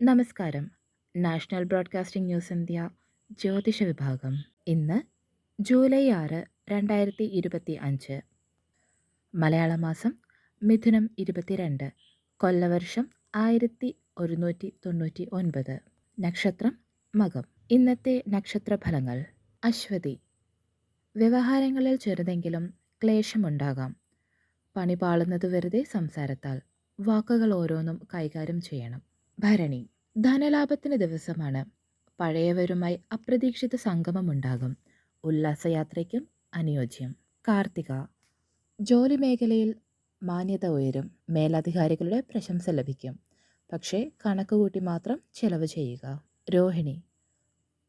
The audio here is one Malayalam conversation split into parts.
നമസ്കാരം. നാഷണൽ ബ്രോഡ്കാസ്റ്റിംഗ് ന്യൂസ് ഇന്ത്യ ജ്യോതിഷ വിഭാഗം. ഇന്ന് ജൂലൈ 6, 2025. മലയാള മാസം മിഥുനം 22, കൊല്ലവർഷം 1199. നക്ഷത്രം മകം. ഇന്നത്തെ നക്ഷത്രഫലങ്ങൾ. അശ്വതി. വ്യവഹാരങ്ങളിൽ ചെറുതെങ്കിലും ക്ലേശമുണ്ടാകാം. പണി പാളുന്നത് വെറുതെ സംസാരത്താൽ. വാക്കുകൾ ഓരോന്നും കൈകാര്യം ചെയ്യണം. ഭരണി. ധനലാഭത്തിന് ദിവസമാണ്. പഴയവരുമായി അപ്രതീക്ഷിത സംഗമമുണ്ടാകും. ഉല്ലാസയാത്രയ്ക്കും അനുയോജ്യം. കാർത്തിക. ജോലി മേഖലയിൽ മാന്യത ഉയരും. മേലധികാരികളുടെ പ്രശംസ ലഭിക്കും. പക്ഷേ കണക്കുകൂട്ടി മാത്രം ചെലവ് ചെയ്യുക. രോഹിണി.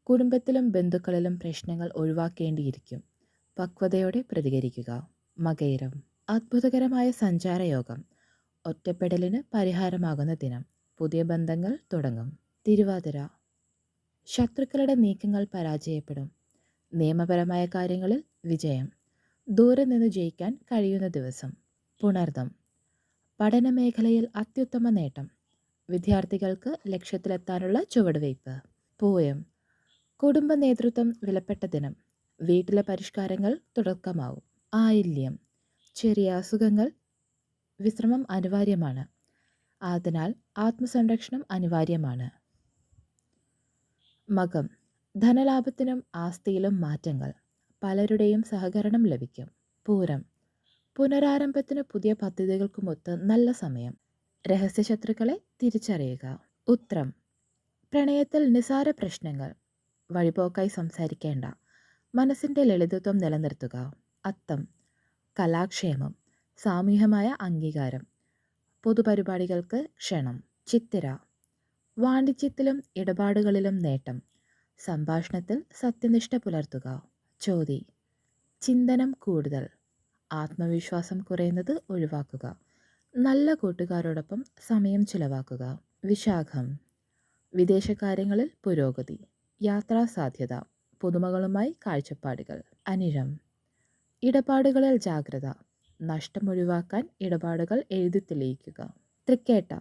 കുടുംബത്തിലും ബന്ധുക്കളിലും പ്രശ്നങ്ങൾ ഒഴിവാക്കേണ്ടിയിരിക്കും. പക്വതയോടെ പ്രതികരിക്കുക. മകയിരം. അത്ഭുതകരമായ സഞ്ചാരയോഗം. ഒറ്റപ്പെടലിന് പരിഹാരമാകുന്ന ദിനം. പുതിയ ബന്ധങ്ങൾ തുടങ്ങും. തിരുവാതിര. ശത്രുക്കളുടെ നീക്കങ്ങൾ പരാജയപ്പെടും. നിയമപരമായ കാര്യങ്ങളിൽ വിജയം. ദൂരെ നിന്ന് ജയിക്കാൻ കഴിയുന്ന ദിവസം. പുണർദം. പഠനമേഖലയിൽ അത്യുത്തമ നേട്ടം. വിദ്യാർത്ഥികൾക്ക് ലക്ഷ്യത്തിലെത്താനുള്ള ചുവടുവയ്പ്. പൂയം. കുടുംബ നേതൃത്വം വിലപ്പെട്ട ദിനം. വീട്ടിലെ പരിഷ്കാരങ്ങൾ തുടക്കമാവും. ആയില്യം. ചെറിയ അസുഖങ്ങൾ. വിശ്രമം അനിവാര്യമാണ്. അതിനാൽ ആത്മസംരക്ഷണം അനിവാര്യമാണ്. മകം. ധനലാഭത്തിനും ആസ്തിയിലും മാറ്റങ്ങൾ. പലരുടെയും സഹകരണം ലഭിക്കും. പൂരം. പുനരാരംഭത്തിന് പുതിയ പദ്ധതികൾക്കുമൊത്ത് നല്ല സമയം. രഹസ്യശത്രുക്കളെ തിരിച്ചറിയുക. ഉത്രം. പ്രണയത്തിൽ നിസാര പ്രശ്നങ്ങൾ. വഴിപോക്കായി സംസാരിക്കേണ്ട. മനസ്സിൻ്റെ ലളിതത്വം നിലനിർത്തുക. അത്തം. കലാക്ഷേമം. സാമൂഹികമായ അംഗീകാരം. പൊതുപരിപാടികൾക്ക് ക്ഷണം. ചിത്തിര. വാണിജ്യത്തിലും ഇടപാടുകളിലും നേട്ടം. സംഭാഷണത്തിൽ സത്യനിഷ്ഠ പുലർത്തുക. ചോതി. ചിന്തനം കൂടുതൽ. ആത്മവിശ്വാസം കുറയുന്നത് ഒഴിവാക്കുക. നല്ല കൂട്ടുകാരോടൊപ്പം സമയം ചിലവാക്കുക. വിശാഖം. വിദേശകാര്യങ്ങളിൽ പുരോഗതി. യാത്രാ സാധ്യത. പുതുമകളുമായി കാഴ്ചപ്പാടുകൾ. അനിഴം. ഇടപാടുകളിൽ ജാഗ്രത. നഷ്ടം ഒഴിവാക്കാൻ ഇടപാടുകൾ എഴുതി തെളിയിക്കുക. തൃക്കേട്ട.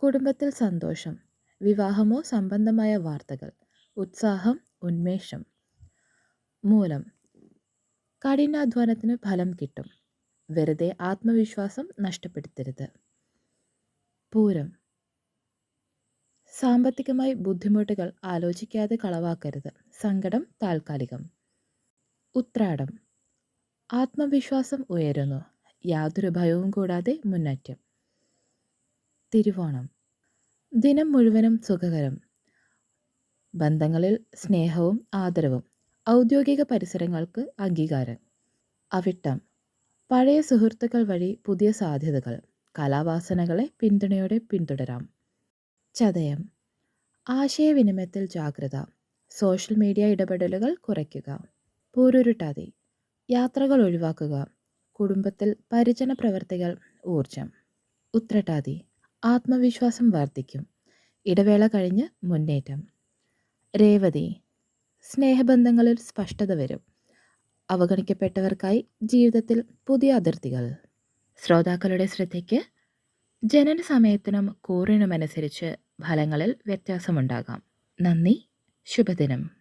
കുടുംബത്തിൽ സന്തോഷം. വിവാഹമോ സംബന്ധമായ വാർത്തകൾ. ഉത്സാഹം, ഉന്മേഷം. മൂലം. കഠിനാധ്വാനത്തിന് ഫലം കിട്ടും. വെറുതെ ആത്മവിശ്വാസം നഷ്ടപ്പെടുത്തരുത്. പൂരം. സാമ്പത്തികമായി ബുദ്ധിമുട്ടുകൾ ആലോചിക്കാതെ കളവാക്കരുത്. സങ്കടം താൽക്കാലികം. ഉത്രാടം. ആത്മവിശ്വാസം ഉയരുന്നു. യാതൊരു ഭയവും കൂടാതെ മുന്നേറ്റം. തിരുവോണം. ദിനം മുഴുവനും സുഖകരം. ബന്ധങ്ങളിൽ സ്നേഹവും ആദരവും. ഔദ്യോഗിക പരിസരങ്ങൾക്ക് അംഗീകാരം. അവിട്ടം. പഴയ സുഹൃത്തുക്കൾ വഴി പുതിയ സാധ്യതകൾ. കലാവാസനകളെ പിന്തുണയോടെ പിന്തുടരാം. ചതയം. ആശയവിനിമയത്തിൽ ജാഗ്രത. സോഷ്യൽ മീഡിയ ഇടപെടലുകൾ കുറയ്ക്കുക. പൂരുരുട്ടാതി. യാത്രകൾ ഒഴിവാക്കുക. കുടുംബത്തിൽ പരിചരണ പ്രവർത്തികൾ ഊർജം. ഉത്രട്ടാതി. ആത്മവിശ്വാസം വർദ്ധിക്കും. ഇടവേള കഴിഞ്ഞ് മുന്നേറ്റം. രേവതി. സ്നേഹബന്ധങ്ങളിൽ സ്പഷ്ടത വരും. അവഗണിക്കപ്പെട്ടവർക്കായി ജീവിതത്തിൽ പുതിയ അതിർത്തികൾ. ശ്രോതാക്കളുടെ ശ്രദ്ധയ്ക്ക് ജനന സമയത്തിനും കൂറിനുമനുസരിച്ച് ഫലങ്ങളിൽ വ്യത്യാസമുണ്ടാകാം. നന്ദി. ശുഭദിനം.